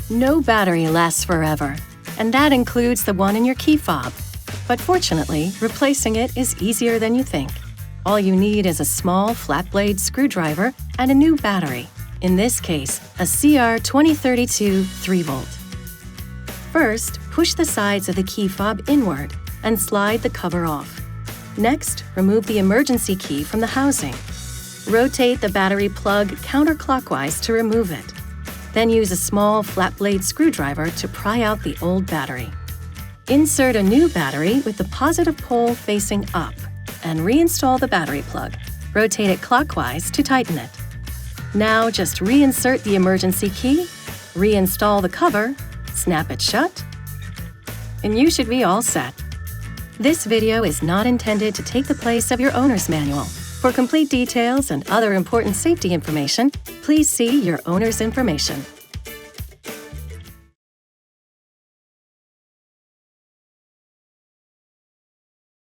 No battery lasts forever, and that includes the one in your key fob. But fortunately, replacing it is easier than you think. All you need is a small flat blade screwdriver and a new battery, in this case, a CR2032 3V. First, push the sides of the key fob inward and slide the cover off. Next, remove the emergency key from the housing. Rotate the battery plug counterclockwise to remove it. Then use a small flat blade screwdriver to pry out the old battery. Insert a new battery with the positive pole facing up and reinstall the battery plug. Rotate it clockwise to tighten it. Now just reinsert the emergency key, reinstall the cover, snap it shut, and you should be all set. This video is not intended to take the place of your owner's manual. For complete details and other important safety information, please see your owner's information.